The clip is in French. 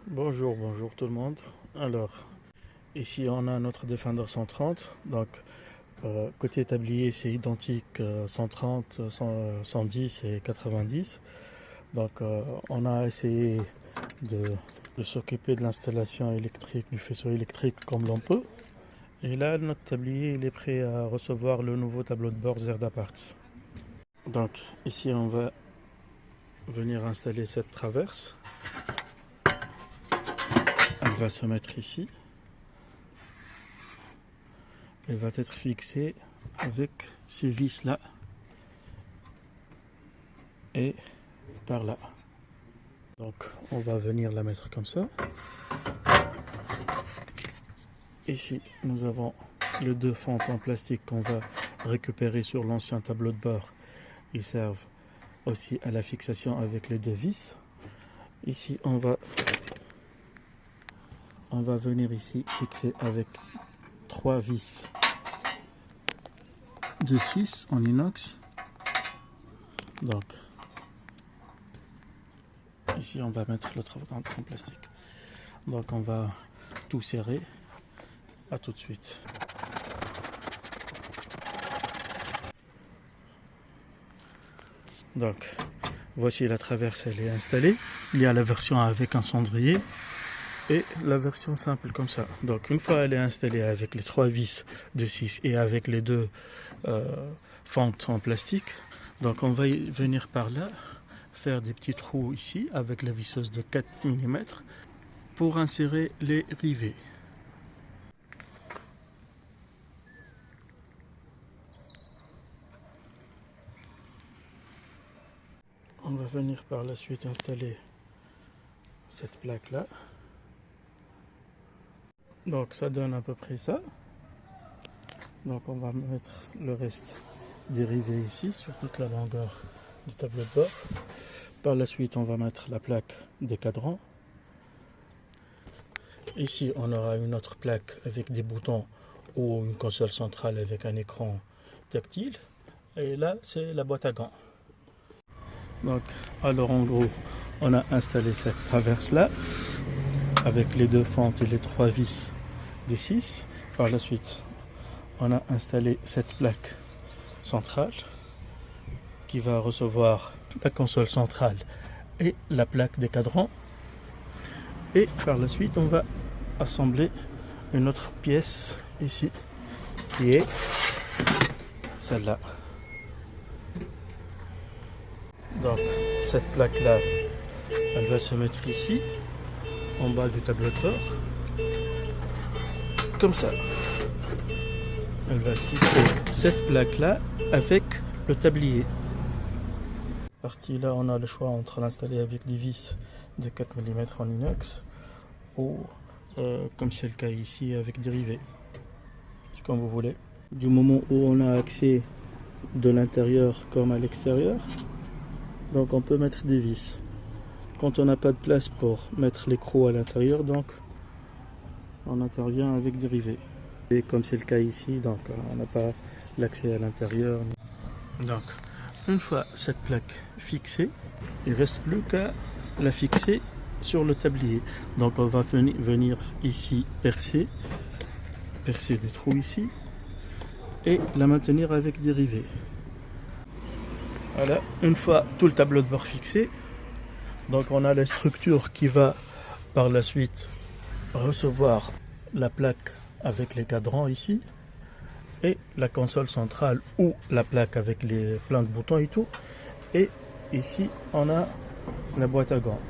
Bonjour tout le monde. Alors, ici on a notre Defender 130. Donc, côté tablier, c'est identique 130, 110 et 90. Donc, on a essayé de s'occuper de l'installation électrique, du faisceau électrique comme l'on peut. Et là, notre tablier il est prêt à recevoir le nouveau tableau de bord Zerda Parts. Donc, ici on va venir installer cette traverse. Elle va se mettre ici. Elle va être fixée avec ces vis là et par là. Donc on va venir la mettre comme ça. Ici nous avons les deux fentes en plastique qu'on va récupérer sur l'ancien tableau de bord. Ils servent aussi à la fixation avec les deux vis. Ici on va venir ici fixer avec 3 vis de 6 en inox. Donc ici on va mettre l'autre fente en plastique. Donc on va tout serrer. À tout de suite. Donc voici la traverse, elle est installée. Il y a la version avec un cendrier et la version simple comme ça. Donc une fois elle est installée avec les 3 vis de 6 et avec les deux fentes en plastique, donc on va venir par là faire des petits trous ici avec la visseuse de 4 mm pour insérer les rivets. On va venir par la suite installer cette plaque là. Donc ça donne à peu près ça. Donc on va mettre le reste des rivets ici sur toute la longueur du tableau de bord. Par la suite on va mettre la plaque des cadrans. Ici on aura une autre plaque avec des boutons ou une console centrale avec un écran tactile. Et là c'est la boîte à gants. Donc, alors en gros, on a installé cette traverse là avec les deux fentes et les 3 vis de 6. Par la suite, on a installé cette plaque centrale qui va recevoir la console centrale et la plaque des cadrans. Et par la suite, on va assembler une autre pièce ici qui est celle-là. Donc cette plaque là, elle va se mettre ici, en bas du tableau de bord, comme ça. Elle va situer cette plaque là avec le tablier. Partie là, on a le choix entre l'installer avec des vis de 4 mm en inox ou comme c'est le cas ici avec des rivets. C'est comme vous voulez. Du moment où on a accès de l'intérieur comme à l'extérieur, donc on peut mettre des vis. Quand on n'a pas de place pour mettre l'écrou à l'intérieur, donc on intervient avec des rivets. Et comme c'est le cas ici, donc on n'a pas l'accès à l'intérieur. Donc une fois cette plaque fixée, il ne reste plus qu'à la fixer sur le tablier. Donc on va venir ici percer des trous ici et la maintenir avec des rivets. Voilà, une fois tout le tableau de bord fixé, donc on a la structure qui va par la suite recevoir la plaque avec les cadrans ici et la console centrale ou la plaque avec les plein de boutons et tout. Et ici on a la boîte à gants.